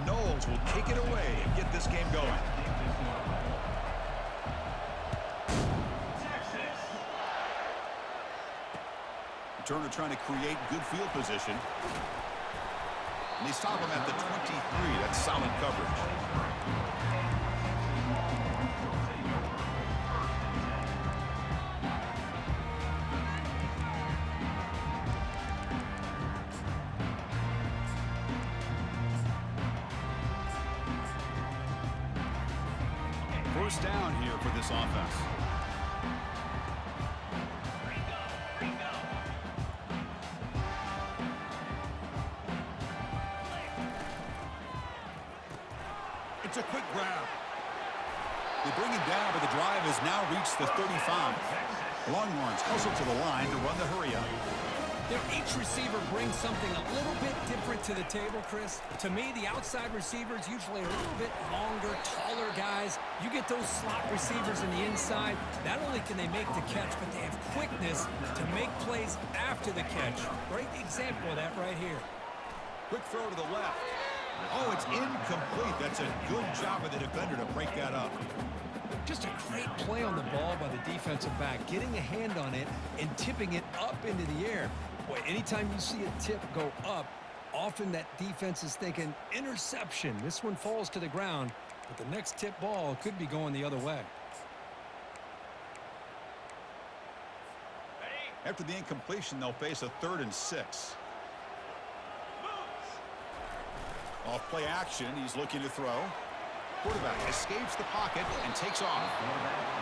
Noles will take it away and get this game going. Turner trying to create good field position. And they stop him at the 23. That's solid coverage. First down here for this offense. It's a quick grab. They bring him down, but the drive has now reached the 35. Longhorns hustle to the line to run the hurry up. Each receiver brings something a little bit different to the table, Chris. To me, the outside receivers usually a little bit longer, taller guys. You get those slot receivers in the inside. Not only can they make the catch, but they have quickness to make plays after the catch. Great example of that right here. Quick throw to the left. Oh, it's incomplete. That's a good job of the defender to break that up. Just a great play on the ball by the defensive back, getting a hand on it and tipping it up into the air. Boy, anytime you see a tip go up, often that defense is thinking interception. This one falls to the ground, but the next tip ball could be going the other way. After the incompletion, they'll face a 3rd and 6. Off play action, he's looking to throw. Quarterback escapes the pocket and takes off.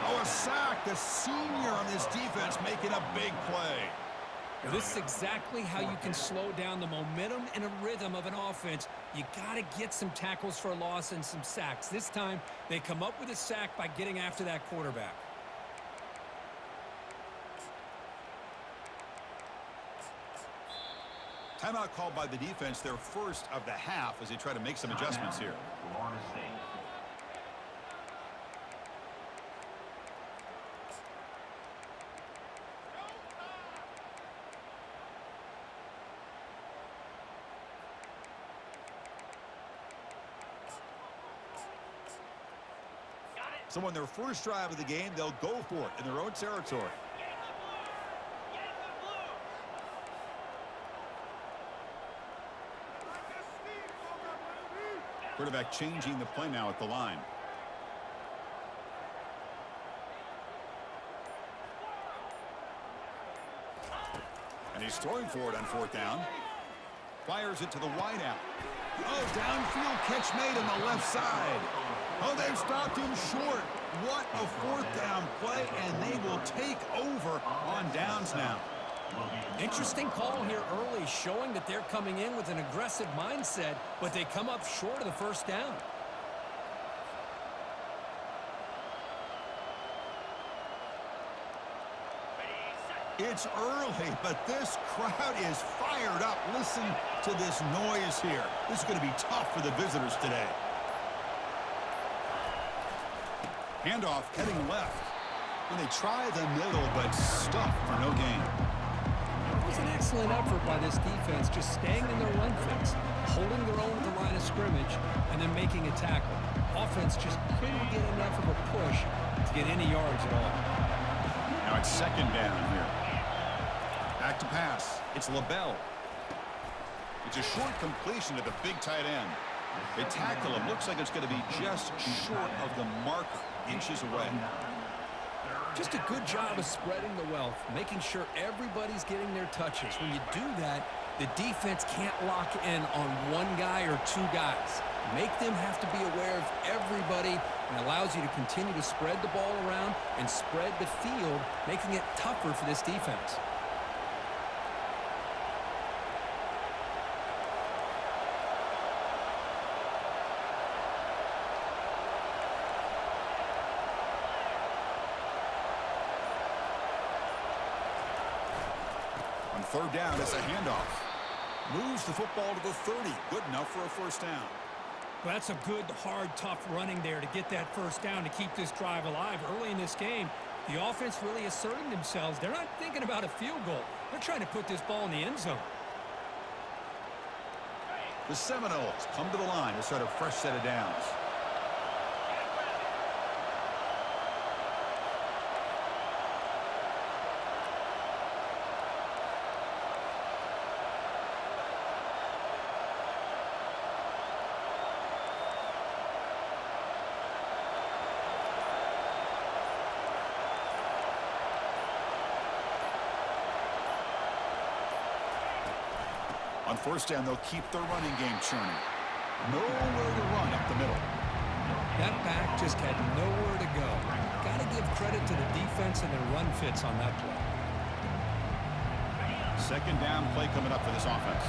Oh, a sack. The senior on this defense making a big play. Well, this is exactly how you can slow down the momentum and a rhythm of an offense. You got to get some tackles for a loss and some sacks. This time, they come up with a sack by getting after that quarterback. Timeout called by the defense, their first of the half, as they try to make some adjustments here. So on their first drive of the game, they'll go for it in their own territory. Quarterback changing the play now at the line. And he's throwing for it on 4th down. Fires it to the wideout. Oh, downfield catch made on the left side. Oh, they've stopped him short. What a 4th down play, and they will take over on downs now. Interesting call here early, showing that they're coming in with an aggressive mindset, but they come up short of the 1st down. It's early, but this crowd is fired up. Listen to this noise here. This is going to be tough for the visitors today. Handoff heading left. And they try the middle, but stuffed for no gain. It was an excellent effort by this defense, just staying in their run fence, holding their own at the line of scrimmage, and then making a tackle. Offense just couldn't get enough of a push to get any yards at all. Now it's 2nd down here. Back to pass. It's LaBelle. It's a short completion to the big tight end. They tackle him. Looks like it's going to be just short of the marker, inches away. Just a good job of spreading the wealth, making sure everybody's getting their touches. When you do that, the defense can't lock in on one guy or 2 guys. Make them have to be aware of everybody, and allows you to continue to spread the ball around and spread the field, making it tougher for this defense. On 3rd down, it's a handoff. Moves the football to the 30. Good enough for a 1st down. Well, that's a good, hard, tough running there to get that 1st down to keep this drive alive. Early in this game, the offense really asserting themselves. They're not thinking about a field goal. They're trying to put this ball in the end zone. The Seminoles come to the line to start a fresh set of downs. On first down, they'll keep their running game churning. Nowhere to run up the middle. That back just had nowhere to go. Got to give credit to the defense and their run fits on that play. Second down play coming up for this offense.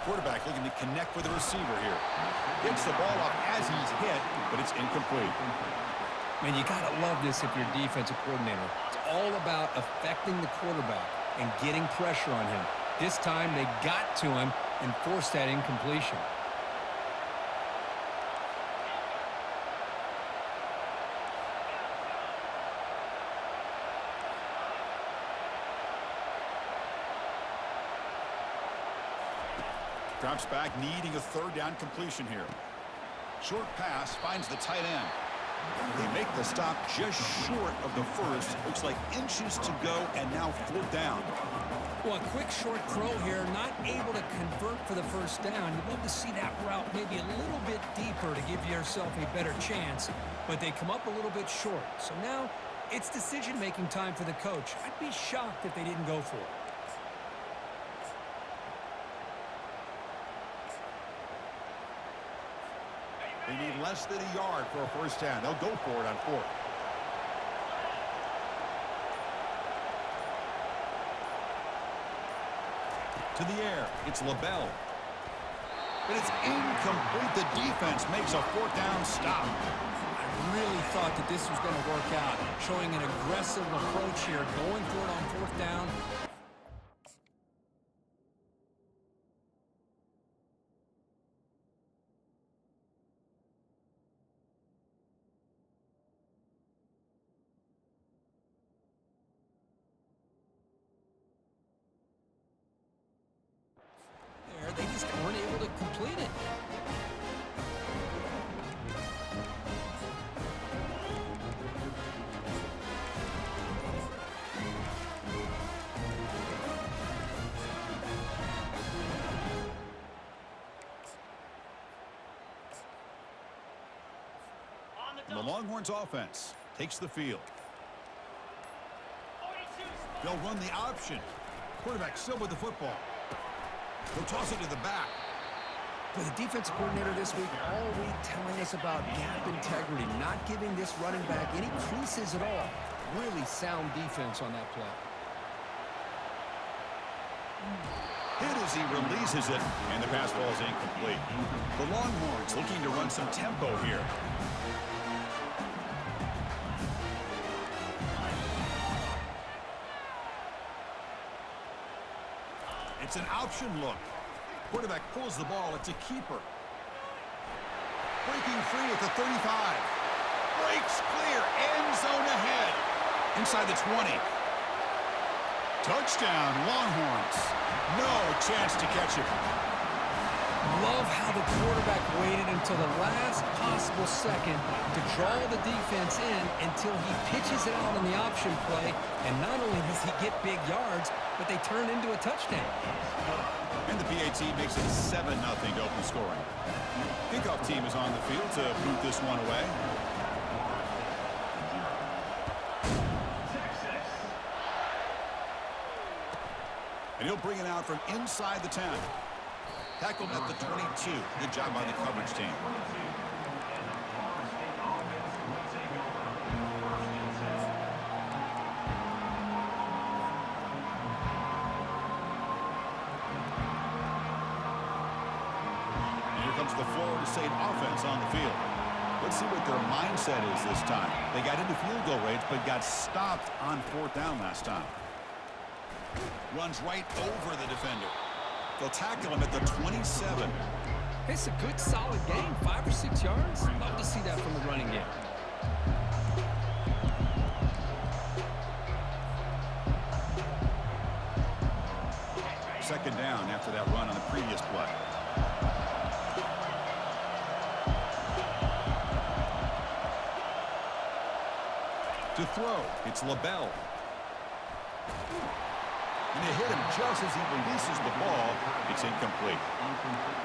Quarterback looking to connect with the receiver here. Gets the ball off as he's hit, but it's incomplete. Man, you got to love this if you're a defensive coordinator. It's all about affecting the quarterback and getting pressure on him. This time they got to him and forced that incompletion. Drops back, needing a third down completion here. Short pass finds the tight end. They make the stop just short of the first. Looks like inches to go, and now fourth down. Well, a quick short throw here, not able to convert for the first down. You'd love to see that route maybe a little bit deeper to give yourself a better chance, but they come up a little bit short. So now it's decision-making time for the coach. I'd be shocked if they didn't go for it. They need less than a yard for a first down. They'll go for it on fourth. To the air, it's LaBelle. But it's incomplete. The defense makes a fourth down stop. I really thought that this was going to work out, showing an aggressive approach here, going for it on fourth down. They just weren't able to complete it. And the Longhorns offense takes the field. They'll run the option. Quarterback still with the football. They'll toss it to the back. For the defensive coordinator this week, all week telling us about gap integrity, not giving this running back any creases at all. Really sound defense on that play. Hit as he releases it, and the pass ball is incomplete. The Longhorns looking to run some tempo here. It's an option look. Quarterback pulls the ball. It's a keeper. Breaking free at the 35. Breaks clear. End zone ahead. Inside the 20. Touchdown, Longhorns. No chance to catch it. Love how the quarterback waited until the last possible second to draw the defense in until he pitches it out on the option play. And not only does he get big yards, but they turn into a touchdown. And the PAT makes it 7-0 to open scoring. Kickoff team is on the field to boot this one away. And he'll bring it out from inside the 10. Tackled at the 22. Good job by the coverage team. And here comes the Florida State offense on the field. Let's see what their mindset is this time. They got into field goal range, but got stopped on fourth down last time. Runs right over the defender. They'll tackle him at the 27. It's a good, solid game. 5 or 6 yards. Love to see that from the running game. second down after that run on the previous play. To throw, it's LaBelle. And they hit him just as he releases the ball. It's incomplete.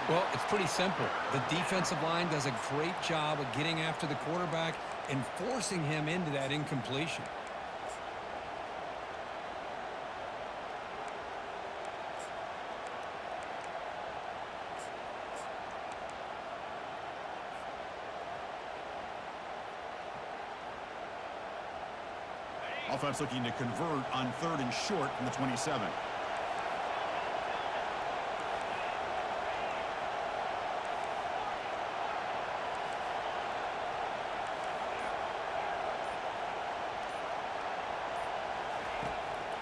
Well, it's pretty simple. The defensive line does a great job of getting after the quarterback and forcing him into that incompletion. Offense looking to convert on 3rd and short from the 27.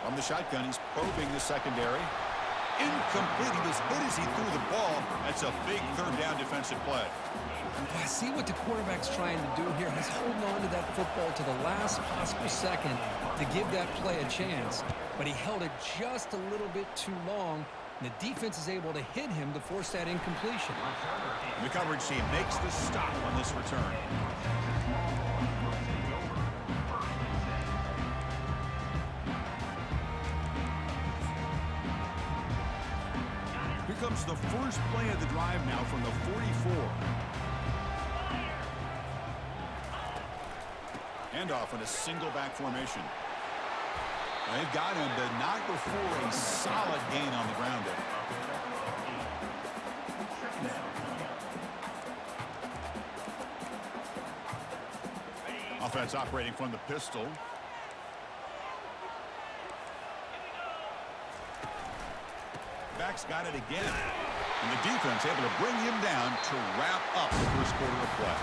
From the shotgun, he's probing the secondary. Incomplete. He was hit as he threw the ball. That's a big 3rd down defensive play. I see what the quarterback's trying to do here. He's holding on to that football to the last possible second to give that play a chance. But he held it just a little bit too long. And the defense is able to hit him to force that incompletion. The coverage team makes the stop on this return. Here comes the first play of the drive now from the 44. Handoff in a single back formation. They've got him, but not before a solid gain on the ground there. Offense operating from the pistol. Back's got it again. And the defense able to bring him down to wrap up the first quarter of play.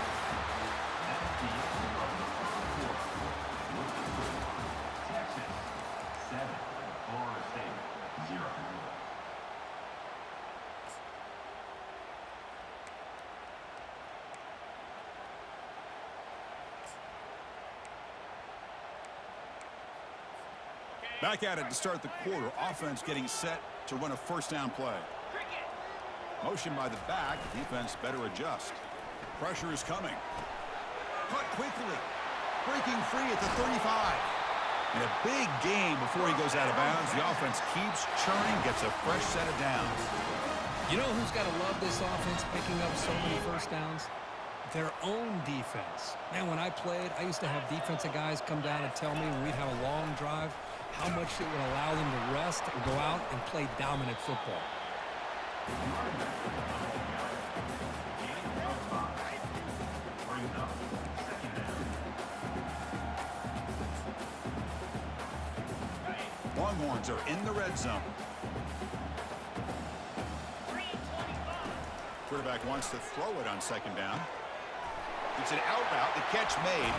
Back at it to start the quarter. Offense getting set to run a first down play. Motion by the back. Defense better adjust. Pressure is coming. Cut quickly. Breaking free at the 35. And a big gain before he goes out of bounds. The offense keeps churning, gets a fresh set of downs. You know who's got to love this offense picking up so many first downs? Their own defense. Man, when I played, I used to have defensive guys come down and tell me when we'd have a long drive how much it would allow them to rest and go out and play dominant football. Longhorns are in the red zone. Quarterback wants to throw it on second down. It's an out route. The catch made.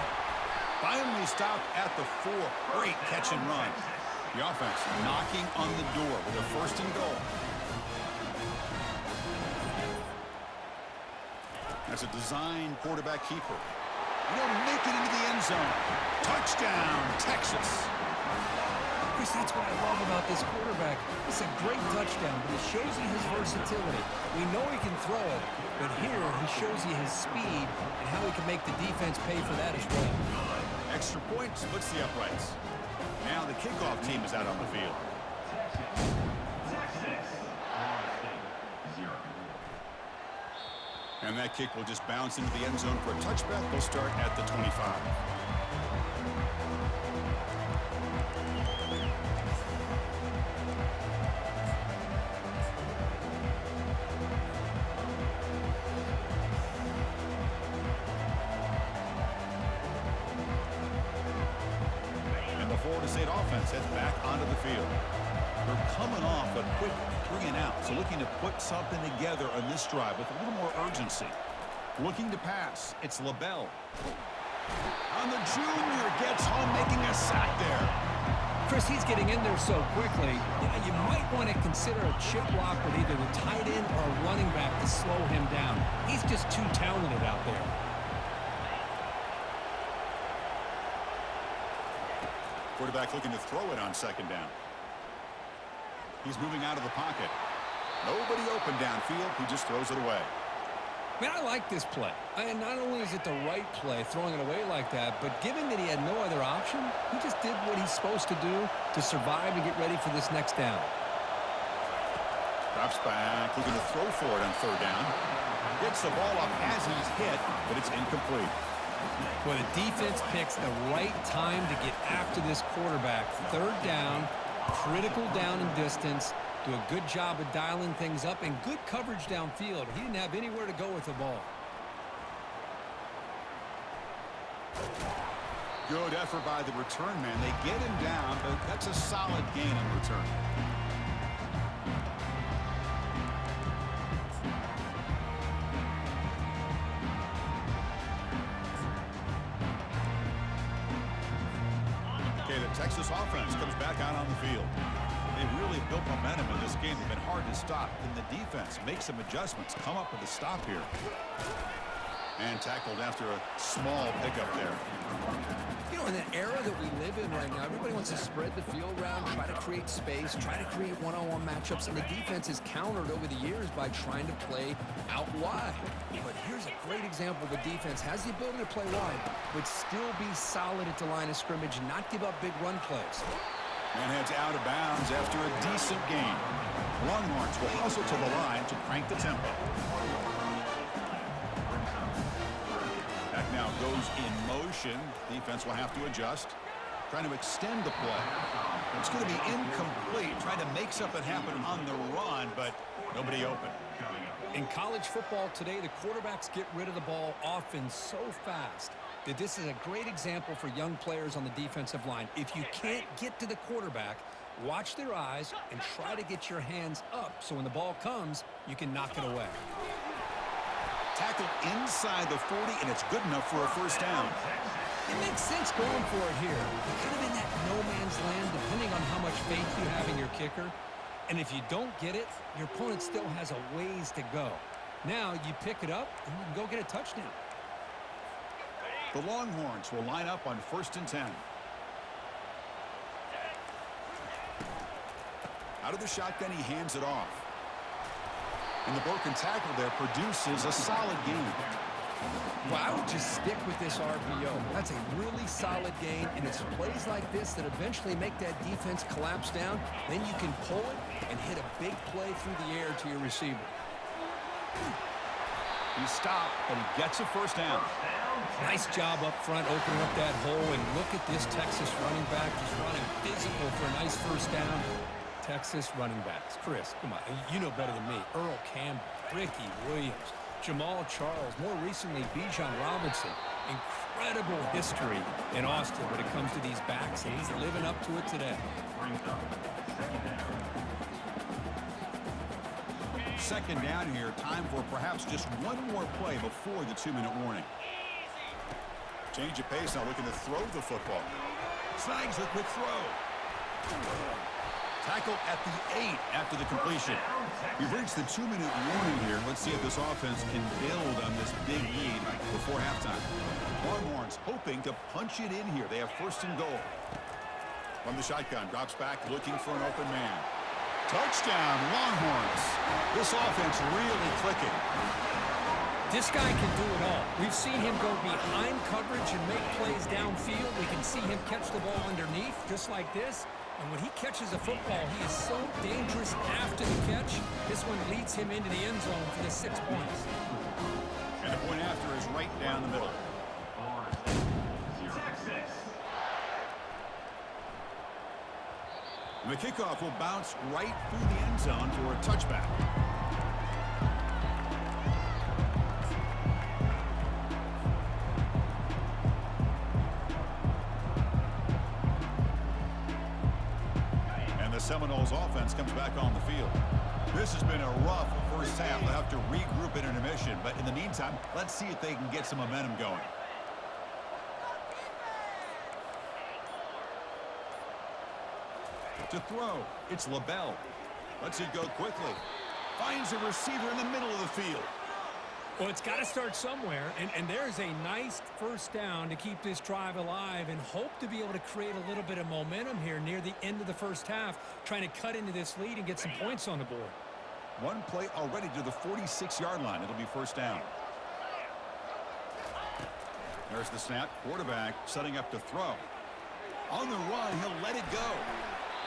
Finally stopped at the 4. Great catch and run. The offense knocking on the door with a first and goal. That's a design quarterback keeper. And they'll make it into the end zone. Touchdown, Texas. Chris, that's what I love about this quarterback. It's a great touchdown, but it shows you his versatility. We know he can throw it, but here he shows you his speed and how he can make the defense pay for that as well. Extra point splits the uprights. Now the kickoff team is out on the field. And that kick will just bounce into the end zone for a touchback. They'll start at the 25. Florida State offense heads back onto the field. They're coming off a quick 3 and out, so looking to put something together on this drive with a little more urgency. Looking to pass, it's LaBelle. On the junior, gets home, making a sack there. Chris, he's getting in there so quickly. You might want to consider a chip block with either the tight end or a running back to slow him down. He's just too talented out there. Quarterback looking to throw it on second down. He's moving out of the pocket. Nobody open downfield. He just throws it away. Man, I like this play. And not only is it the right play, throwing it away like that, but given that he had no other option, he just did what he's supposed to do to survive and get ready for this next down. Drops back, looking to throw for it on third down. Gets the ball up as he's hit, but it's incomplete. Well, the defense picks the right time to get after this quarterback. Third down, critical down and distance. Do a good job of dialing things up and good coverage downfield. He didn't have anywhere to go with the ball. Good effort by the return man. They get him down, but that's a solid gain on return. Okay, the Texas offense comes back out on the field. They've really built momentum in this game. They've been hard to stop. Then the defense makes some adjustments, come up with a stop here. And tackled after a small pickup there. You know, in the era that we live in right now, everybody wants to spread the field around, try to create space, try to create one-on-one matchups, and the defense is countered over the years by trying to play out wide. But here's a great example. The defense has the ability to play wide, but still be solid at the line of scrimmage, not give up big run plays. And heads out of bounds after a decent gain. Longhorns will hustle to the line to crank the tempo. Back now goes in motion. Defense will have to adjust. Trying to extend the play. It's going to be incomplete. Trying to make something happen on the run, but nobody open. In college football today, the quarterbacks get rid of the ball often so fast that this is a great example for young players on the defensive line. If you can't get to the quarterback, watch their eyes and try to get your hands up so when the ball comes, you can knock it away. Tackled inside the 40, and it's good enough for a first down. It makes sense going for it here. You're kind of in that no man's land depending on how much faith you have in your kicker. And if you don't get it, your opponent still has a ways to go. Now you pick it up and you can go get a touchdown. The Longhorns will line up on 1st and 10. Out of the shotgun, he hands it off. And the broken tackle there produces a solid gain. Well, I would just stick with this RPO. That's a really solid gain, and it's plays like this that eventually make that defense collapse down. Then you can pull it and hit a big play through the air to your receiver. He stopped, but he gets a first down. Nice job up front, opening up that hole, and look at this Texas running back just running physical for a nice first down. Texas running backs. Chris, come on, you know better than me. Earl Campbell, Ricky Williams, Jamal Charles, more recently Bijan Robinson. Incredible history in Austin when it comes to these backs, and he's living up to it today. Second down here, time for perhaps just one more play before the 2-minute warning. Change of pace, now looking to throw the football. Snags the quick throw. Tackle at the 8 after the completion. We've reached the 2-minute warning here. Let's see if this offense can build on this big lead before halftime. Longhorns hoping to punch it in here. They have 1st and goal. From the shotgun, drops back, looking for an open man. Touchdown, Longhorns. This offense really clicking. This guy can do it all. We've seen him go behind coverage and make plays downfield. We can see him catch the ball underneath, just like this. And when he catches a football, he is so dangerous after the catch. This one leads him into the end zone for the 6 points. And the point after is right down the middle. And the kickoff will bounce right through the end zone for a touchback. The Seminoles offense comes back on the field. This has been a rough first half. They'll have to regroup in intermission, but in the meantime, let's see if they can get some momentum going. To throw, it's LaBelle. Lets it go quickly. Finds a receiver in the middle of the field. Well, it's got to start somewhere, and there's a nice first down to keep this drive alive and hope to be able to create a little bit of momentum here near the end of the first half, trying to cut into this lead and get some points on the board. One play already to the 46-yard line. It'll be first down. There's the snap. Quarterback setting up to throw. On the run, he'll let it go.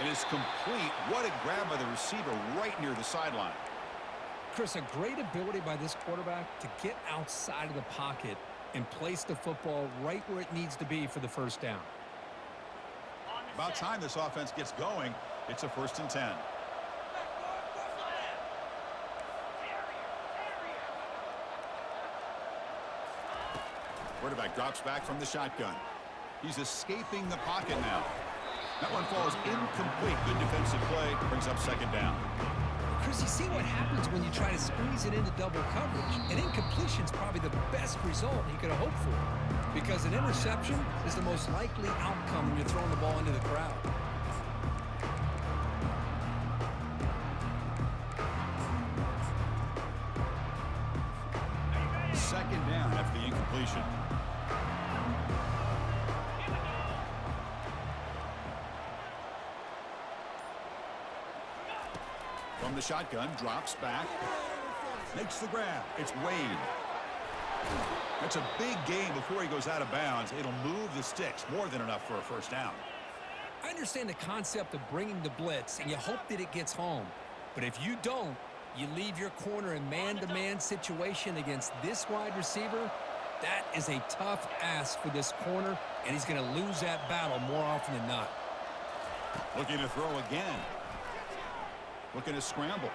It is complete. What a grab by the receiver right near the sideline. Chris, a great ability by this quarterback to get outside of the pocket and place the football right where it needs to be for the first down. About time this offense gets going. It's a 1st and 10. Quarterback drops back from the shotgun. He's escaping the pocket now. That one falls incomplete. Good defensive play. Brings up 2nd down. Chris, you see what happens when you try to squeeze it into double coverage. An incompletion is probably the best result he could have hoped for, because an interception is the most likely outcome when you're throwing the ball into the crowd. Second down after the incompletion. From the shotgun, drops back, makes the grab. It's Wade. That's a big gain before he goes out of bounds. It'll move the sticks, more than enough for a first down. I understand the concept of bringing the blitz, and you hope that it gets home. But if you don't, you leave your corner in man-to-man situation against this wide receiver. That is a tough ask for this corner, and he's going to lose that battle more often than not. Looking to throw again. Looking to scramble.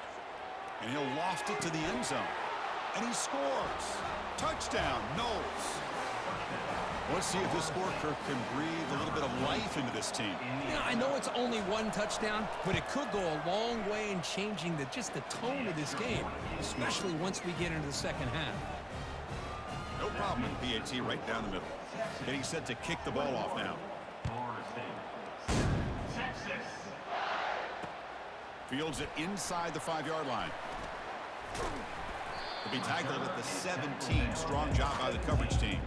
And he'll loft it to the end zone. And he scores. Touchdown, Knowles. Let's see if this scorecard can breathe a little bit of life into this team. Yeah, I know it's only one touchdown, but it could go a long way in changing just the tone of this game, especially once we get into the second half. No problem with PAT right down the middle. Getting set to kick the ball off now. Fields it inside the 5-yard line. He'll be tackled at the 17. Strong job by the coverage team.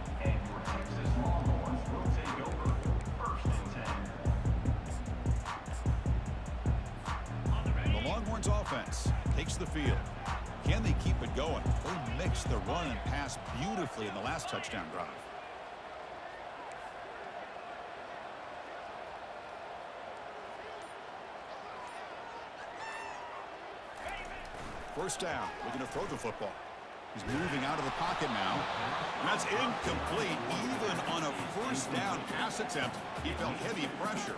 The Longhorns offense takes the field. Can they keep it going? They mixed the run and pass beautifully in the last touchdown drive. First down, looking to throw the football. He's moving out of the pocket now. And that's incomplete. Even on a first down pass attempt, he felt heavy pressure.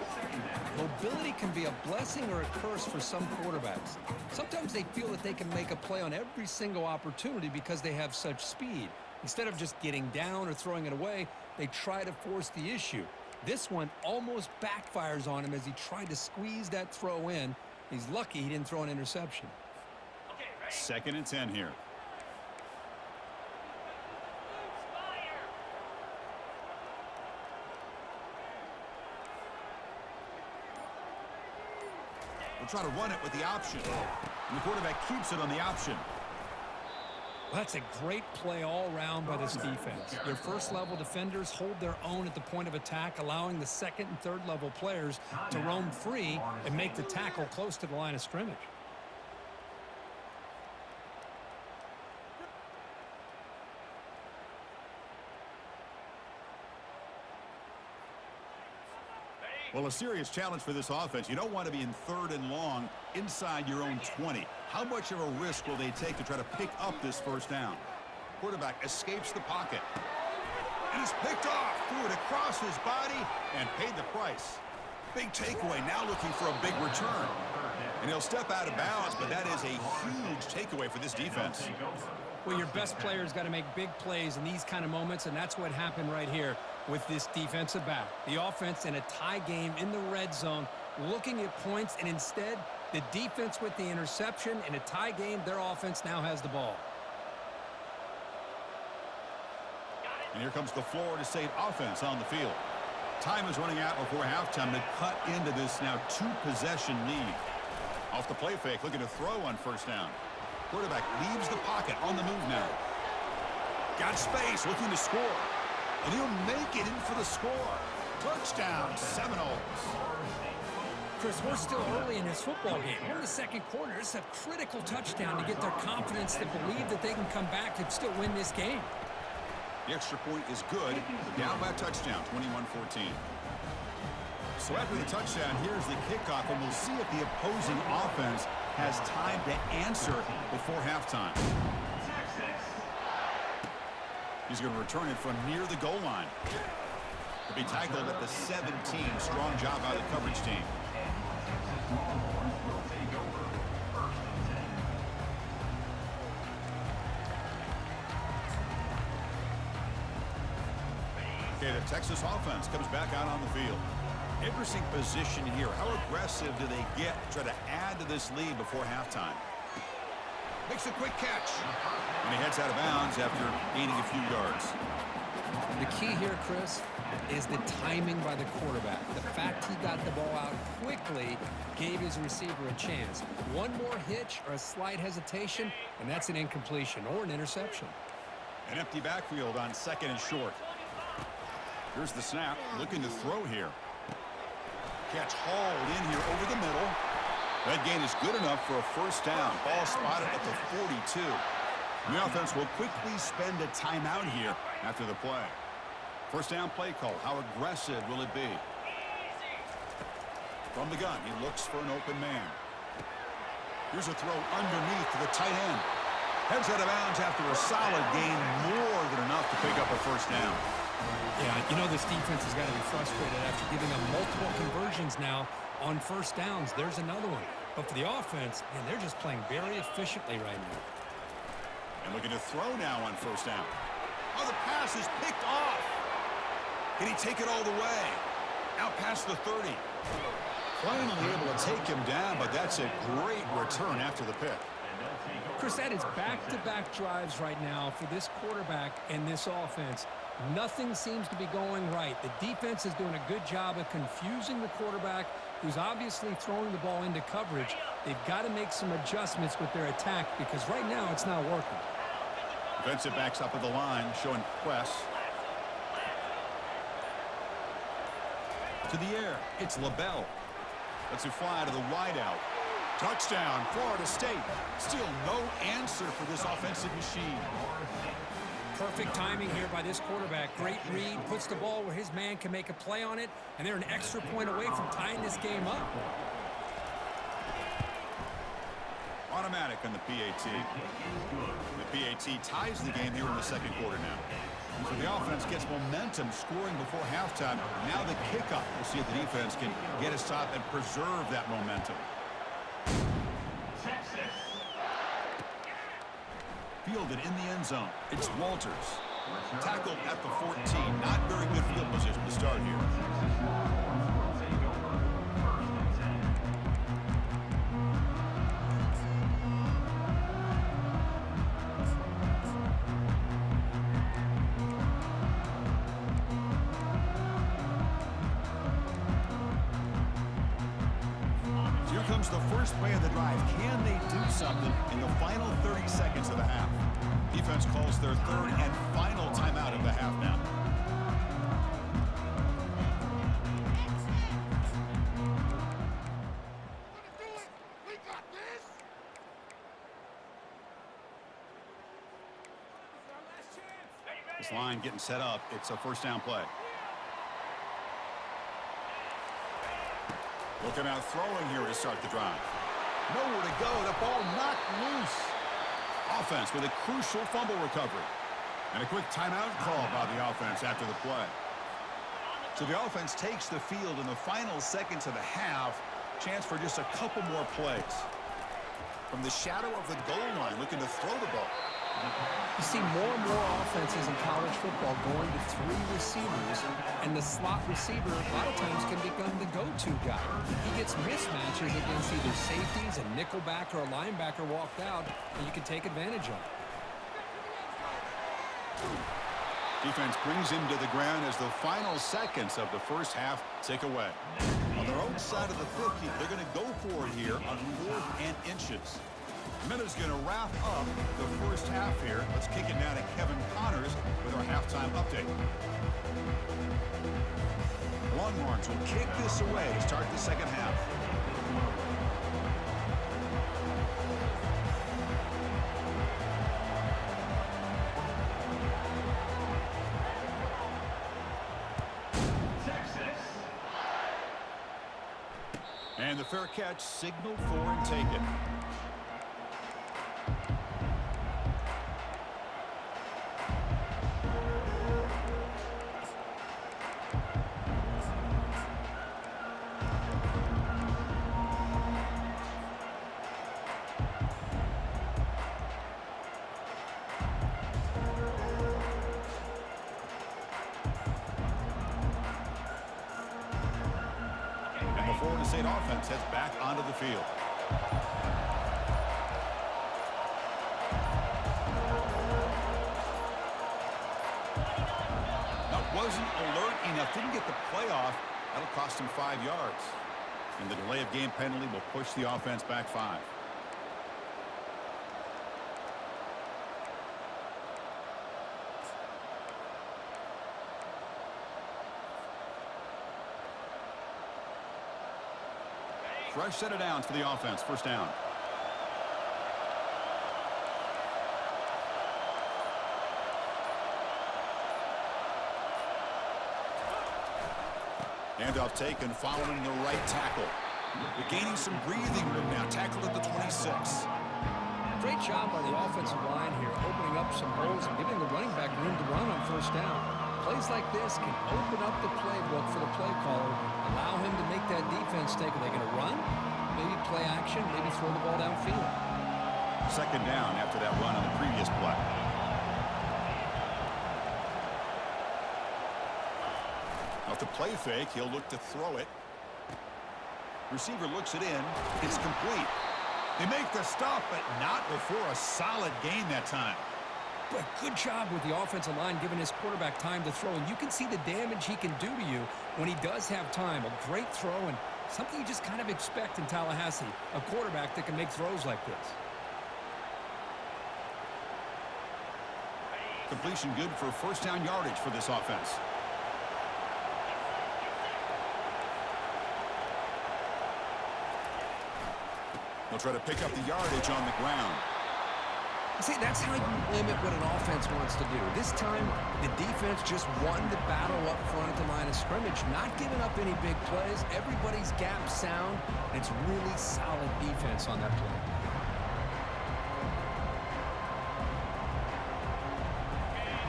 Mobility can be a blessing or a curse for some quarterbacks. Sometimes they feel that they can make a play on every single opportunity because they have such speed. Instead of just getting down or throwing it away, they try to force the issue. This one almost backfires on him as he tried to squeeze that throw in. He's lucky he didn't throw an interception. 2nd and 10 here. We'll try to run it with the option. And the quarterback keeps it on the option. Well, that's a great play all around by this defense. Their first-level defenders hold their own at the point of attack, allowing the second and third-level players to roam free and make the tackle close to the line of scrimmage. Well, a serious challenge for this offense. You don't want to be in 3rd and long inside your own 20. How much of a risk will they take to try to pick up this first down? Quarterback escapes the pocket. And he's picked off. Threw it across his body and paid the price. Big takeaway. Now looking for a big return. And he'll step out of bounds, but that is a huge takeaway for this defense. Well, your best player's got to make big plays in these kind of moments, and that's what happened right here with this defensive back. The offense in a tie game in the red zone, looking at points, and instead, the defense with the interception. In a tie game, their offense now has the ball. And here comes the Florida State offense on the field. Time is running out before halftime to cut into this now 2-possession lead. Off the play fake, looking to throw on first down. Quarterback leaves the pocket on the move now. Got space, looking to score. And he'll make it in for the score. Touchdown, Seminoles. Chris, we're still early in this football game. We're in the second quarter. It's a critical touchdown to get their confidence to believe that they can come back and still win this game. The extra point is good. Down by a touchdown, 21-14. So after the touchdown, here's the kickoff, and we'll see if the opposing offense has time to answer before halftime. He's going to return it from near the goal line. He'll be tackled at the 17. Strong job by the coverage team. Okay, the Texas offense comes back out on the field. Interesting position here. How aggressive do they get to try to add to this lead before halftime? Makes a quick catch. And he heads out of bounds after gaining a few yards. The key here, Chris, is the timing by the quarterback. The fact he got the ball out quickly gave his receiver a chance. One more hitch or a slight hesitation, and that's an incompletion or an interception. An empty backfield on second and short. Here's the snap. Looking to throw here. Catch hauled in here over the middle. That gain is good enough for a first down. Ball spotted at the 42. And the offense will quickly spend a timeout here after the play. First down play call. How aggressive will it be? From the gun, he looks for an open man. Here's a throw underneath to the tight end. Heads out of bounds after a solid gain, more than enough to pick up a first down. Yeah, you know this defense has got to be frustrated after giving them multiple conversions now on first downs. There's another one. But for the offense, man, they're just playing very efficiently right now. And looking to throw now on first down. Oh, the pass is picked off. Can he take it all the way? Out past the 30. Finally able to take him down, but that's a great return after the pick. Chris, that is back-to-back drives right now for this quarterback and this offense. Nothing seems to be going right. The defense is doing a good job of confusing the quarterback, who's obviously throwing the ball into coverage. They've got to make some adjustments with their attack because right now it's not working. Defensive backs up at the line, showing press. To the air, it's LaBelle. Lets it fly to the wideout. Touchdown, Florida State. Still no answer for this offensive machine. Perfect timing here by this quarterback. Great read, puts the ball where his man can make a play on it, and they're an extra point away from tying this game up. Automatic on the PAT. The PAT ties the game here in the second quarter now. So the offense gets momentum scoring before halftime. Now the kickoff. We'll see if the defense can get a stop and preserve that momentum. Fielded in the end zone. It's Walters. Tackled at the 14. Not very good field position to start here. Here comes the first play of the drive. Can they do something in the final 30 seconds of the half? Defense calls their third and final timeout of the half now. This line getting set up. It's a first down play. Looking out throwing here to start the drive. Nowhere to go. The ball knocked loose. Offense with a crucial fumble recovery. And a quick timeout call by the offense after the play. So the offense takes the field in the final seconds of the half. Chance for just a couple more plays. From the shadow of the goal line, looking to throw the ball. You see more and more offenses in college football going to three receivers, and the slot receiver a lot of times can become the go-to guy. He gets mismatches against either safeties, a nickelback, or a linebacker walked out, and you can take advantage of it. Defense brings him to the ground as the final seconds of the first half tick away. On their own side of the 50, they're going to go for it here on 4th and inches. And that is going to wrap up the first half here. Let's kick it now to Kevin Connors with our halftime update. Longhorns will kick this away to start the second half. And the fair catch signaled for and taken. Florida State offense heads back onto the field. That wasn't alert enough. Didn't get the play off. That'll cost him 5 yards. And the delay of game penalty will push the offense back 5. Fresh set of downs for the offense. First down. Handoff taken following the right tackle. They're gaining some breathing room now. Tackled at the 26. Great job by the offensive line here, opening up some holes and giving the running back room to run on first down. Plays like this can open up the playbook for the play caller, allow him to make that defense take. Are they going to run? Maybe play action, maybe throw the ball downfield. Second down after that run on the previous play. Off the play fake, he'll look to throw it. Receiver looks it in. It's complete. They make the stop, but not before a solid gain that time. But good job with the offensive line giving his quarterback time to throw. And you can see the damage he can do to you when he does have time. A great throw and something you just kind of expect in Tallahassee. A quarterback that can make throws like this. Completion good for first down yardage for this offense. They'll try to pick up the yardage on the ground. See, that's how you limit what an offense wants to do. This time, the defense just won the battle up front at the line of scrimmage, not giving up any big plays. Everybody's gap sound, and it's really solid defense on that play.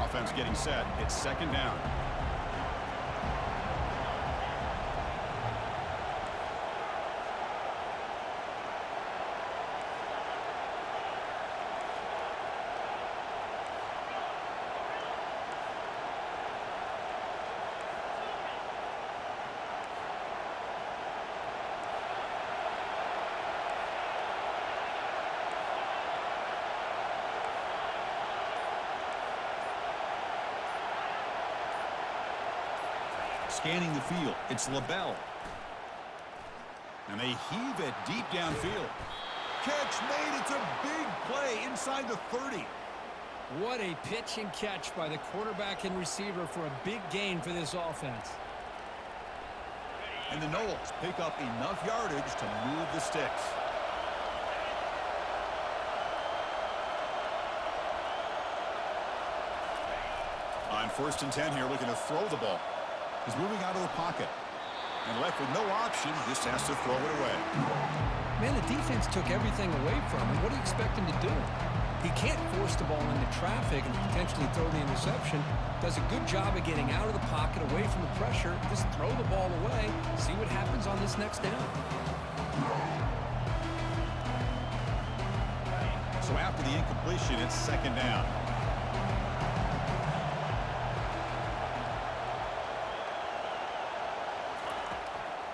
Offense getting set. It's second down. Scanning the field, it's LaBelle. And they heave it deep downfield. Catch made, it's a big play inside the 30. What a pitch and catch by the quarterback and receiver for a big gain for this offense. And the Noles pick up enough yardage to move the sticks. On 1st and 10 here, looking to throw the ball. He's moving out of the pocket. And left with no option, just has to throw it away. Man, the defense took everything away from him. What do you expect him to do? He can't force the ball into traffic and potentially throw the interception. Does a good job of getting out of the pocket, away from the pressure. Just throw the ball away. See what happens on this next down. So after the incompletion, it's second down.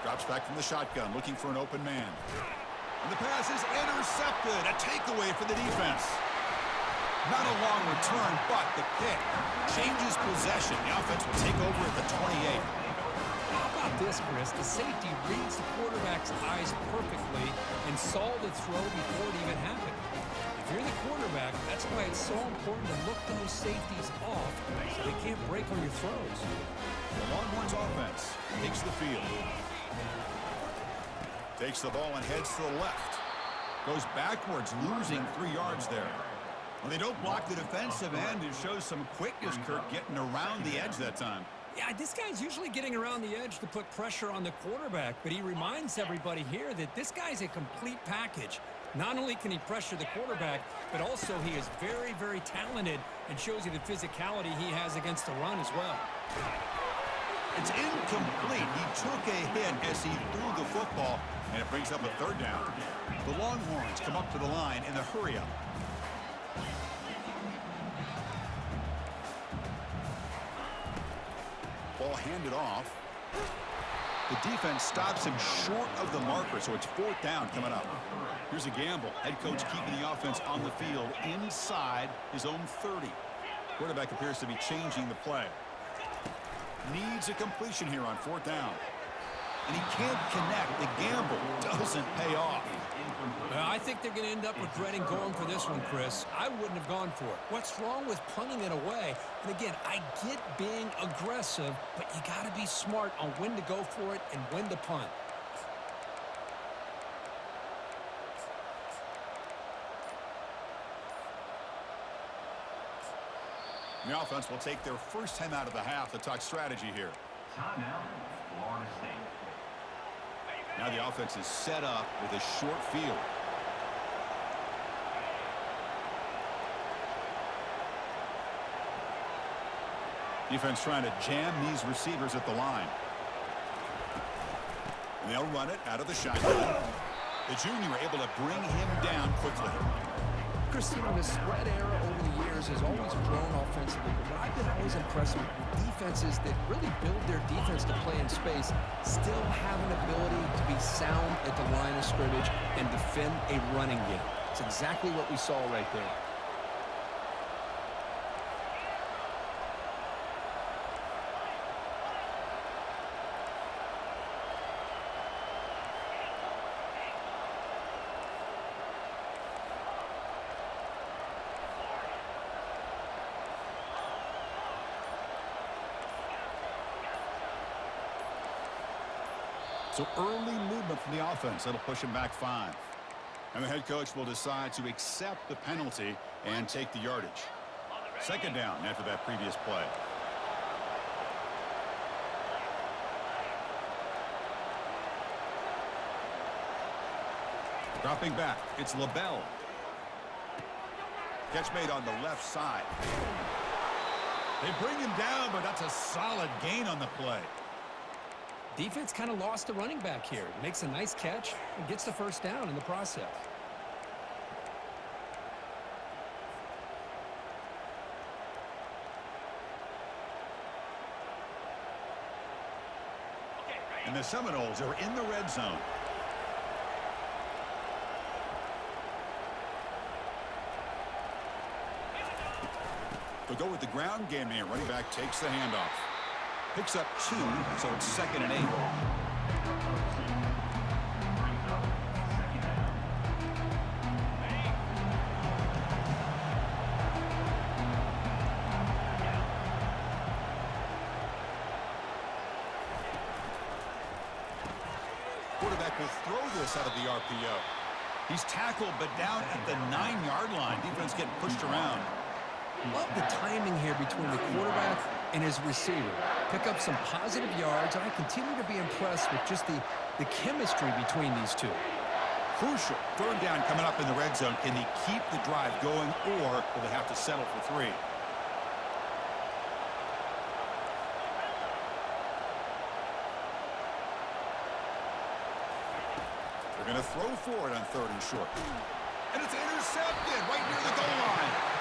Drops back from the shotgun, looking for an open man. And the pass is intercepted. A takeaway for the defense. Not a long return, but the pick changes possession. The offense will take over at the 28. How about this, Chris. The safety reads the quarterback's eyes perfectly and saw the throw before it even happened. If you're the quarterback, that's why it's so important to look those safeties off so they can't break on your throws. The Longhorns offense takes the field. Takes the ball and heads to the left. Goes backwards, losing 3 yards there. Well, they don't block the defensive end. It shows some quickness, Kirk, getting around the edge that time. Yeah, this guy's usually getting around the edge to put pressure on the quarterback, but he reminds everybody here that this guy's a complete package. Not only can he pressure the quarterback, but also he is very, very talented and shows you the physicality he has against the run as well. It's incomplete. He took a hit as he threw the football, and it brings up a 3rd down. The Longhorns come up to the line in the hurry-up. Ball handed off. The defense stops him short of the marker, so it's 4th down coming up. Here's a gamble. Head coach keeping the offense on the field inside his own 30. Quarterback appears to be changing the play. Needs a completion here on 4th down. And he can't connect. The gamble doesn't pay off. I think they're going to end up regretting going for this one, Chris. I wouldn't have gone for it. What's wrong with punting it away? And again, I get being aggressive, but you got to be smart on when to go for it and when to punt. The offense will take their first time out of the half to talk strategy here. Timeout, Florida State. Now the offense is set up with a short field. Defense trying to jam these receivers at the line. And they'll run it out of the shotgun. The junior able to bring him down quickly. Christine, the spread era over the years has always grown offensively, but I've been always impressed with defenses that really build their defense to play in space, still have an ability to be sound at the line of scrimmage and defend a running game. It's exactly what we saw right there. So early movement from the offense. That'll push him back 5. And the head coach will decide to accept the penalty and take the yardage. 2nd down after that previous play. Dropping back, it's LaBelle. Catch made on the left side. They bring him down, but that's a solid gain on the play. Defense kind of lost the running back here. Makes a nice catch and gets the 1st down in the process. And the Seminoles are in the red zone. They'll go with the ground game here. Running back takes the handoff. Picks up 2, so it's 2nd and 8. Quarterback will throw this out of the RPO. He's tackled, but down at the 9-yard line. Defense getting pushed around. Love the timing here between the quarterback and his receiver. Pick up some positive yards, and I continue to be impressed with just the chemistry between these two. Crucial 3rd down coming up in the red zone. Can he keep the drive going, or will they have to settle for 3? They're going to throw for it on 3rd and short. And it's intercepted right near the goal line.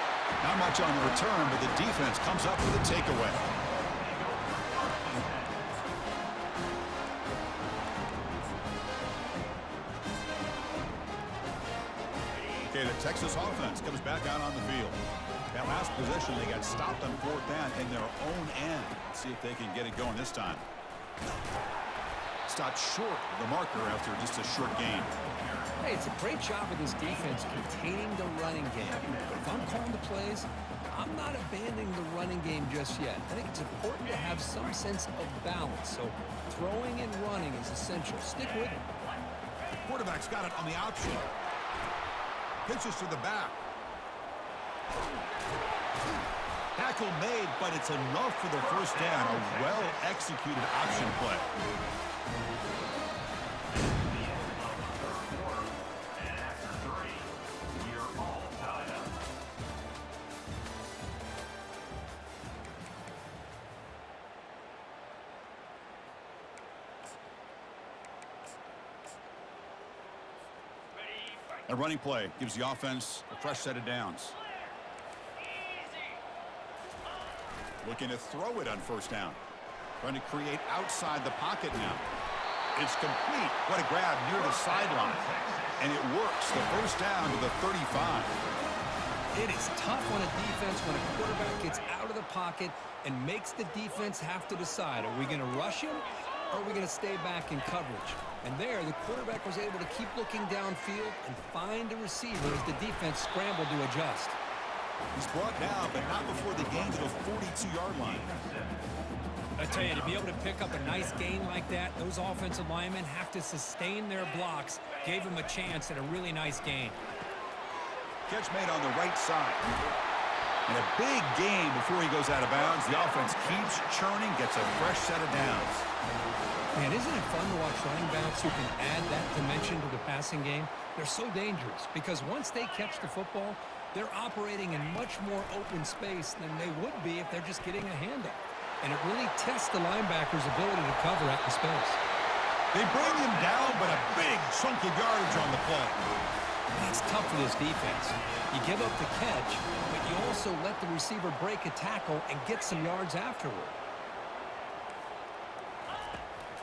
Not much on the return, but the defense comes up with a takeaway. Okay, the Texas offense comes back out on the field. That last possession, they got stopped on 4th down in their own end. Let's see if they can get it going this time. stopped short of the marker after just a short gain. Hey, it's a great job of this defense containing the running game. But if I'm calling the plays, I'm not abandoning the running game just yet. I think it's important to have some sense of balance. So throwing and running is essential. Stick with it. Quarterback's got it on the option. Pitches to the back. Tackle made, but it's enough for the first down. A well-executed option play. A running play gives the offense a fresh set of downs. Looking to throw it on first down. Trying to create outside the pocket now. It's complete. What a grab near the sideline. And it works. The first down to the 35. It is tough on a defense when a quarterback gets out of the pocket and makes the defense have to decide, are we going to rush him or are we going to stay back in coverage? And there, the quarterback was able to keep looking downfield and find a receiver as the defense scrambled to adjust. He's brought down, but not before the gain to the 42-yard line. I tell you, to be able to pick up a nice gain like that, those offensive linemen have to sustain their blocks. Gave him a chance at a really nice gain. Catch made on the right side. And a big gain before he goes out of bounds. The offense keeps churning, gets a fresh set of downs. Man, isn't it fun to watch running backs who can add that dimension to the passing game? They're so dangerous because once they catch the football, they're operating in much more open space than they would be if they're just getting a handoff. And it really tests the linebacker's ability to cover out in space. They bring him down, but a big chunk of yardage on the play. That's tough for this defense. You give up the catch, but you also let the receiver break a tackle and get some yards afterward.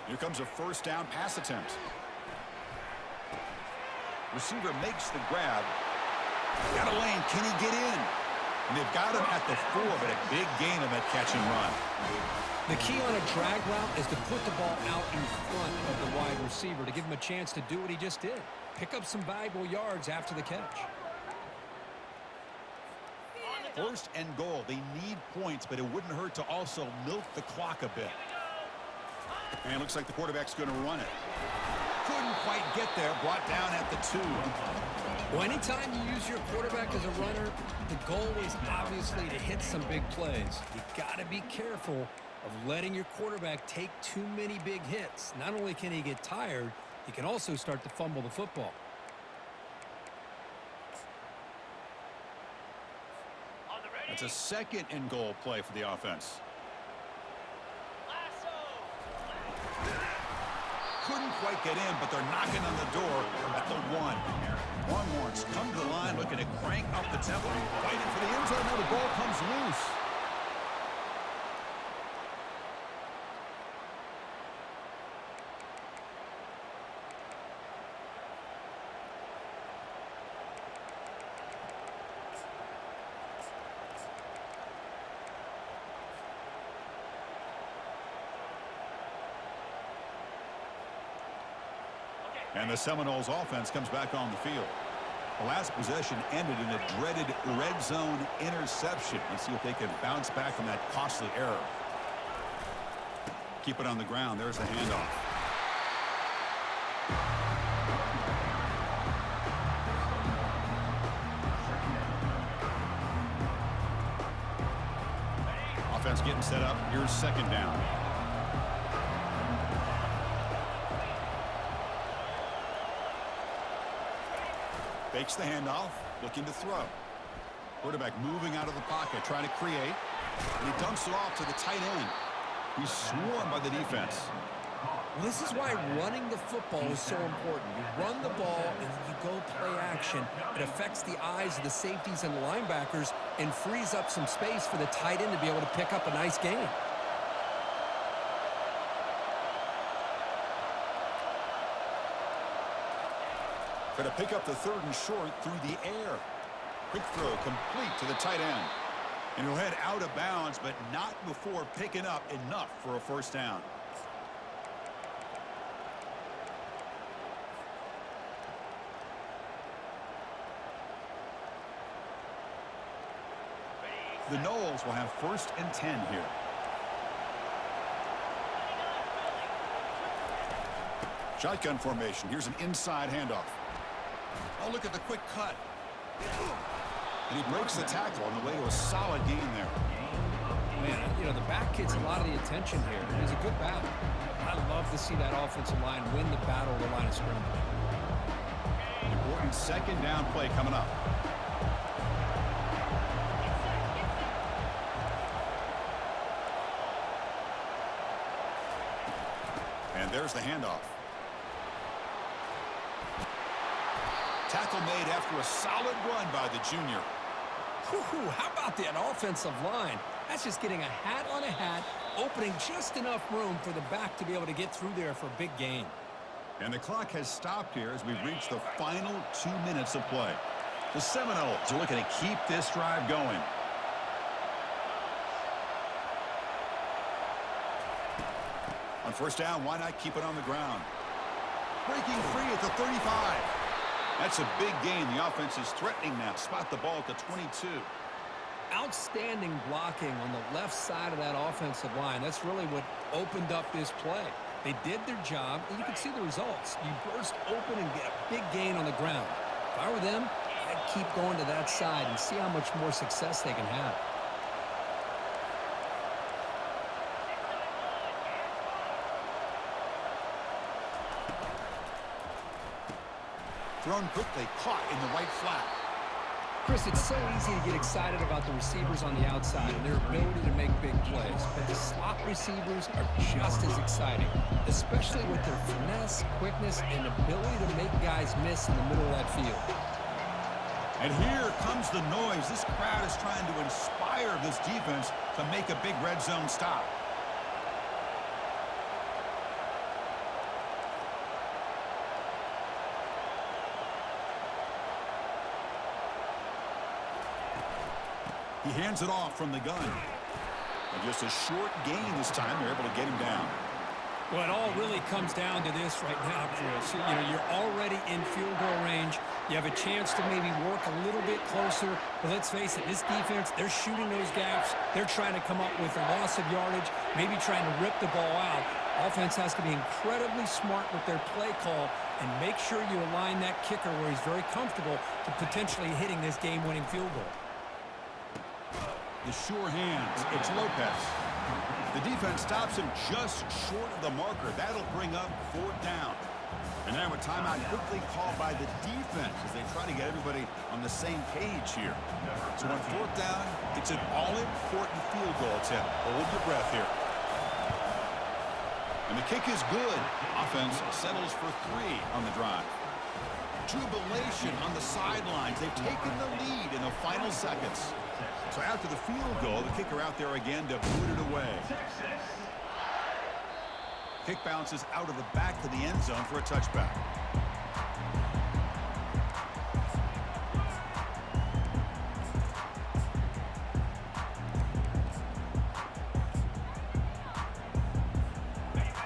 Here comes a first down pass attempt. Receiver makes the grab. Got a lane. Can he get in? And they've got him at the 4, but a big gain on that catch and run. The key on a drag route is to put the ball out in front of the wide receiver to give him a chance to do what he just did. Pick up some valuable yards after the catch. First and goal. They need points, but it wouldn't hurt to also milk the clock a bit. And it looks like the quarterback's going to run it. Couldn't quite get there. Brought down at the 2. Well, anytime you use your quarterback as a runner, the goal is obviously to hit some big plays. You got to be careful of letting your quarterback take too many big hits. Not only can he get tired, he can also start to fumble the football. That's a second and goal play for the offense. Couldn't quite get in, but they're knocking on the door at the 1. Longhorns come to the line looking to crank up the tempo. Fighting for the end zone. Now the ball comes loose. And the Seminoles offense comes back on the field. The last possession ended in a dreaded red zone interception. Let's see if they can bounce back from that costly error. Keep it on the ground. There's the handoff. Offense getting set up. Here's second down. Fakes the handoff, looking to throw. Quarterback moving out of the pocket, trying to create. And he dumps it off to the tight end. He's swarmed by the defense. Well, this is why running the football is so important. You run the ball and then you go play action. It affects the eyes of the safeties and the linebackers and frees up some space for the tight end to be able to pick up a nice gain. Going to pick up the 3rd and short through the air. Quick throw complete to the tight end. And he'll head out of bounds, but not before picking up enough for a first down. The Knowles will have 1st and 10 here. Shotgun formation. Here's an inside handoff. Oh, look at the quick cut. And he breaks the tackle on the way to a solid gain there. Man, you know, the back gets a lot of the attention here. It's a good battle. I love to see that offensive line win the battle of the line of scrimmage. Important 2nd down play coming up. And there's the handoff. Tackle made after a solid run by the junior. Whew, how about that offensive line? That's just getting a hat on a hat, opening just enough room for the back to be able to get through there for a big gain. And the clock has stopped here as we've reached the final 2 minutes of play. The Seminoles are looking to keep this drive going. On 1st down, why not keep it on the ground? Breaking free at the 35. That's a big gain. The offense is threatening now. Spot the ball at the 22. Outstanding blocking on the left side of that offensive line. That's really what opened up this play. They did their job, and you can see the results. You burst open and get a big gain on the ground. If I were them, I'd keep going to that side and see how much more success they can have. Thrown quickly, caught in the right flat. Chris, it's so easy to get excited about the receivers on the outside and their ability to make big plays, but the slot receivers are just as exciting, especially with their finesse, quickness, and ability to make guys miss in the middle of that field. And here comes the noise. This crowd is trying to inspire this defense to make a big red zone stop. He hands it off from the gun. And just a short gain this time. They're able to get him down. Well, it all really comes down to this right now, Chris. You know, you're already in field goal range. You have a chance to maybe work a little bit closer. But let's face it, this defense, they're shooting those gaps. They're trying to come up with a loss of yardage, maybe trying to rip the ball out. Offense has to be incredibly smart with their play call and make sure you align that kicker where he's very comfortable to potentially hitting this game-winning field goal. The sure hands. It's Lopez. The defense stops him just short of the marker. That'll bring up 4th down. And now a timeout quickly called by the defense as they try to get everybody on the same page here. So on 4th down, it's an all-important field goal attempt. Hold your breath here. And the kick is good. Offense settles for 3 on the drive. Jubilation on the sidelines. They've taken the lead in the final seconds. So after the field goal, the kicker out there again to boot it away. Kick bounces out of the back of the end zone for a touchback.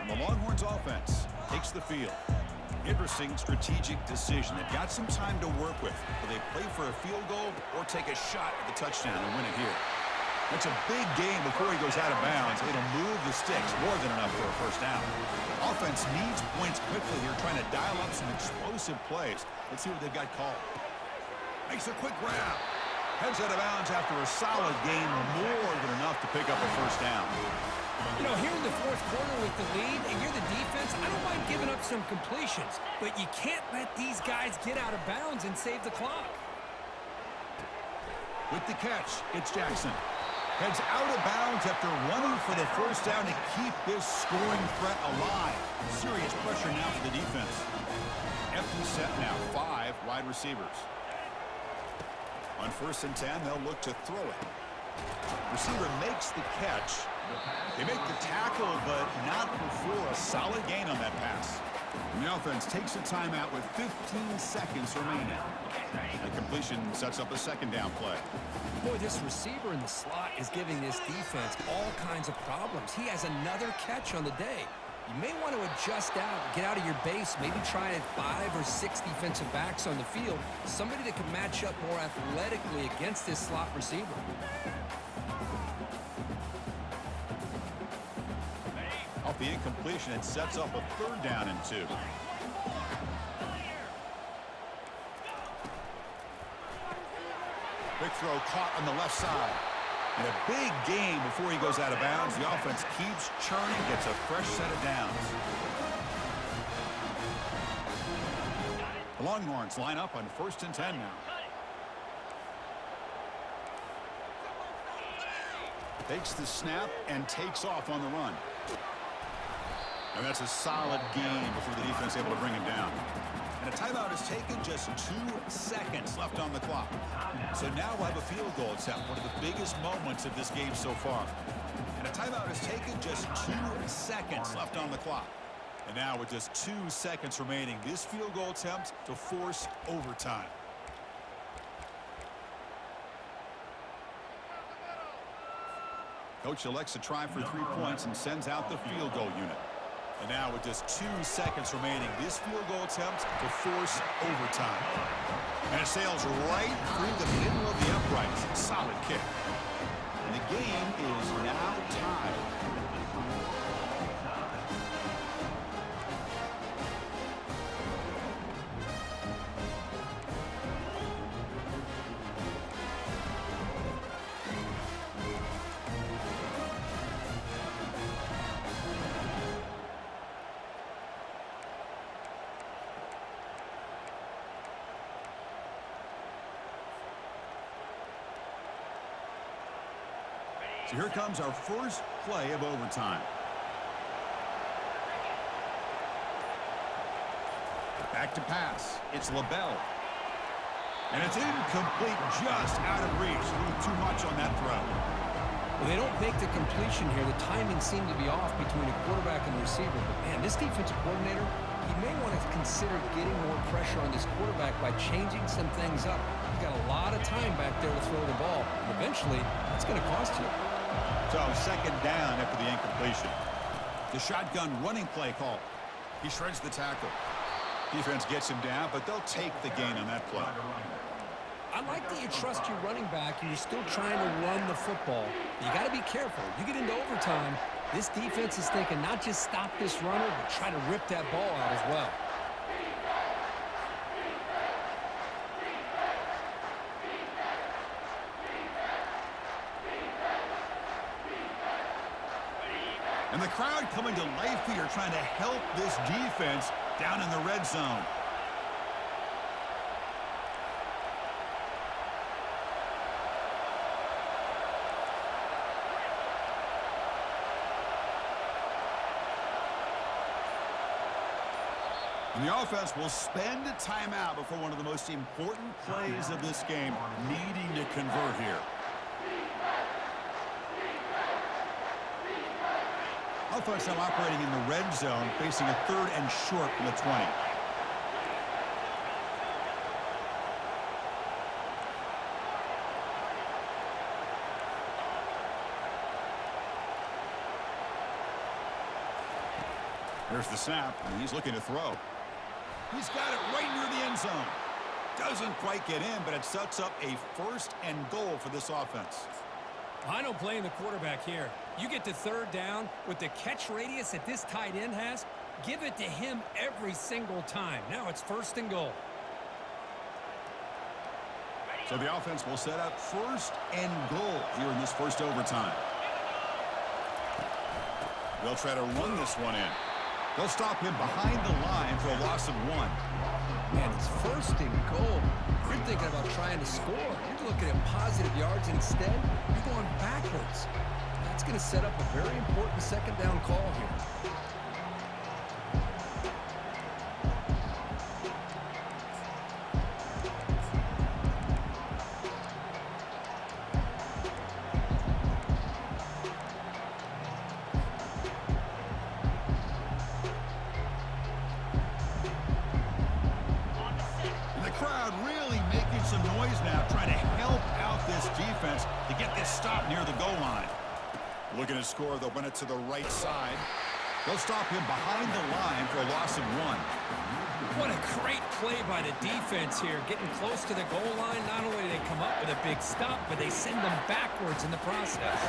And the Longhorns offense takes the field. Interesting strategic decision. They've got some time to work with. Will they play for a field goal or take a shot at the touchdown and win it here? That's a big game before he goes out of bounds. It'll move the sticks more than enough for a 1st down. Offense needs points quickly here, trying to dial up some explosive plays. Let's see what they've got called. Makes a quick grab. Heads out of bounds after a solid gain, more than enough to pick up a 1st down. You know, here in the 4th quarter with the lead, and you're the defense, I don't mind giving up some completions, but you can't let these guys get out of bounds and save the clock. With the catch, it's Jackson. Heads out of bounds after running for the 1st down to keep this scoring threat alive. Serious pressure now for the defense. Empty set now, 5 wide receivers. On 1st and 10, they'll look to throw it. Receiver makes the catch. They make the tackle, but not before a solid gain on that pass. And the offense takes a timeout with 15 seconds remaining. The completion sets up a 2nd down play. Boy, this receiver in the slot is giving this defense all kinds of problems. He has another catch on the day. You may want to adjust out, get out of your base, maybe try 5 or 6 defensive backs on the field, somebody that can match up more athletically against this slot receiver. off the incompletion and sets up a 3rd down and 2. Big throw caught on the left side. And a big gain before he goes out of bounds. The offense keeps churning, gets a fresh set of downs. The Longhorns line up on 1st and 10 now. Takes the snap and takes off on the run. And that's a solid gain before the defense able to bring him down. And a timeout is taken, just 2 seconds left on the clock. So now we'll have a field goal attempt, one of the biggest moments of this game so far. And a timeout is taken, just 2 seconds left on the clock. And now with just 2 seconds remaining, this field goal attempt to force overtime. Coach elects to try for 3 points and sends out the field goal unit. And now with just 2 seconds remaining, this field goal attempt to force overtime. And it sails right through the middle of the uprights. Solid kick. And the game is now tied. So here comes our first play of overtime. Back to pass. It's LaBelle. And it's incomplete, just out of reach. A little too much on that throw. Well, they don't make the completion here. The timing seemed to be off between a quarterback and the receiver. But, man, this defensive coordinator, he may want to consider getting more pressure on this quarterback by changing some things up. He's got a lot of time back there to throw the ball. And eventually, that's going to cost you. So 2nd down after the incompletion. The shotgun running play call. He shreds the tackle. Defense gets him down, but they'll take the gain on that play. I like that you trust your running back and you're still trying to run the football. You got to be careful. You get into overtime, this defense is thinking not just stop this runner, but try to rip that ball out as well. And the crowd coming to life here, trying to help this defense down in the red zone. And the offense will spend a timeout before one of the most important plays of this game, needing to convert here. Offense now operating in the red zone, facing a 3rd and short from the 20. There's the snap, and he's looking to throw. He's got it right near the end zone. Doesn't quite get in, but it sets up a 1st and goal for this offense. I don't blame the quarterback here. You get to 3rd down with the catch radius that this tight end has, give it to him every single time. Now it's 1st and goal. So the offense will set up 1st and goal here in this first overtime. They'll try to run this one in. They'll stop him behind the line for a loss of 1. Man, it's 1st and goal. You're thinking about trying to score. You're looking at positive yards, and instead, you're going backwards. That's going to set up a very important 2nd down call here. Looking to score, they'll run it to the right side. They'll stop him behind the line for a loss of 1. What a great play by the defense here. Getting close to the goal line, not only do they come up with a big stop, but they send them backwards in the process.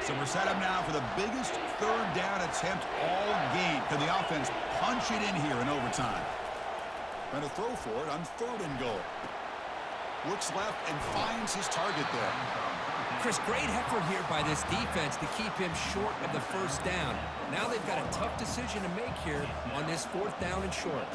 So we're set up now for the biggest third down attempt all game. Can the offense punch it in here in overtime? Trying to throw for it on 3rd and goal. Looks left and finds his target there. Chris, great effort here by this defense to keep him short of the first down. Now they've got a tough decision to make here on this 4th down and short.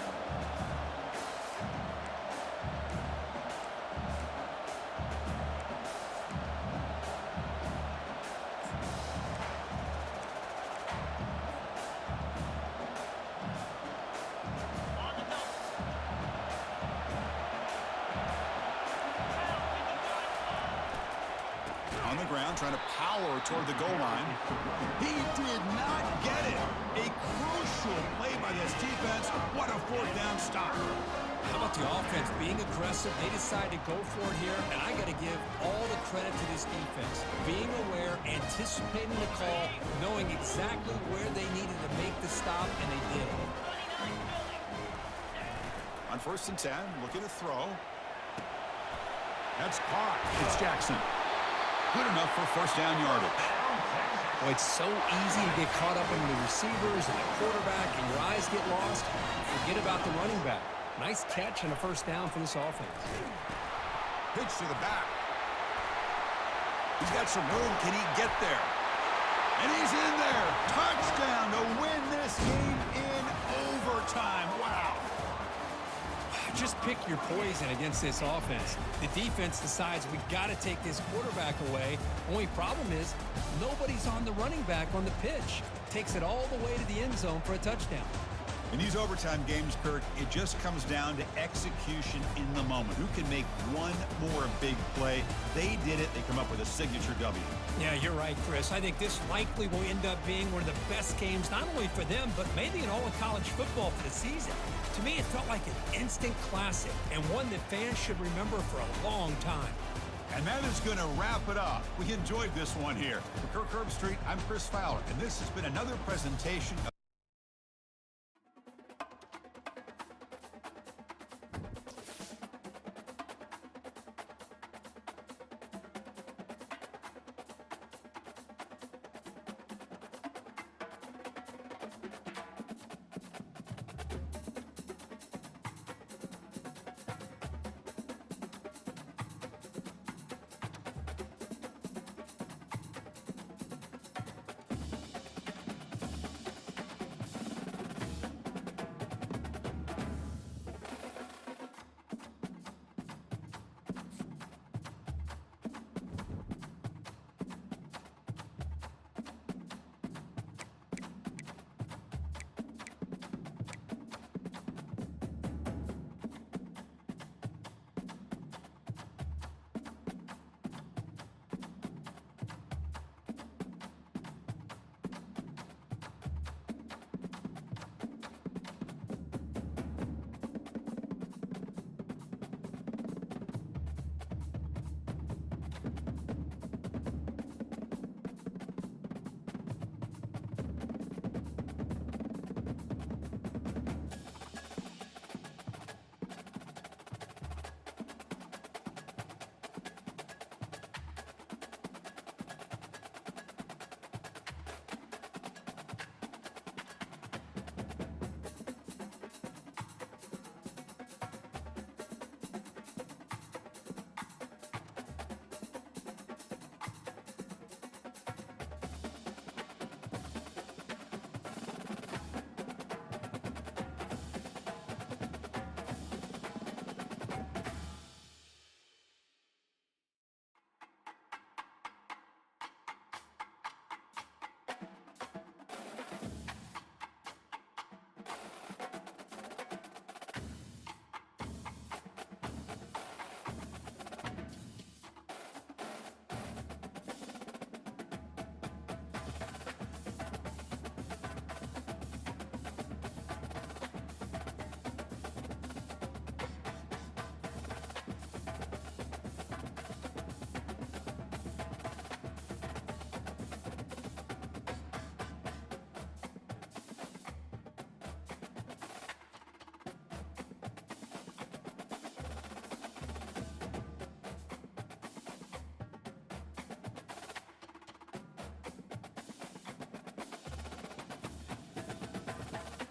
On the ground, trying to power toward the goal line. He did not get it. A crucial play by this defense. What a 4th down stop. How about the offense being aggressive? They decide to go for it here, and I got to give all the credit to this defense. Being aware, anticipating the call, knowing exactly where they needed to make the stop, and they did. On 1st and 10, looking to throw. That's caught. It's Jackson. Good enough for 1st down yardage. Boy, it's so easy to get caught up in the receivers and the quarterback, and your eyes get lost. Forget about the running back. Nice catch and a 1st down for this offense. Pitch to the back. He's got some room. Can he get there? And he's in there. Touchdown to win this game in overtime. Wow. Just pick your poison against this offense. The defense decides we got to take this quarterback away. Only problem is nobody's on the running back on the pitch. Takes it all the way to the end zone for a touchdown. In these overtime games, Kirk, it just comes down to execution in the moment. Who can make one more big play? They did it. They come up with a signature W. Yeah, you're right, Chris. I think this likely will end up being one of the best games, not only for them, but maybe in all of college football for the season. To me, it felt like an instant classic and one that fans should remember for a long time. And that is going to wrap it up. We enjoyed this one here. For Kirk Herbstreit, I'm Chris Fowler, and this has been another presentation of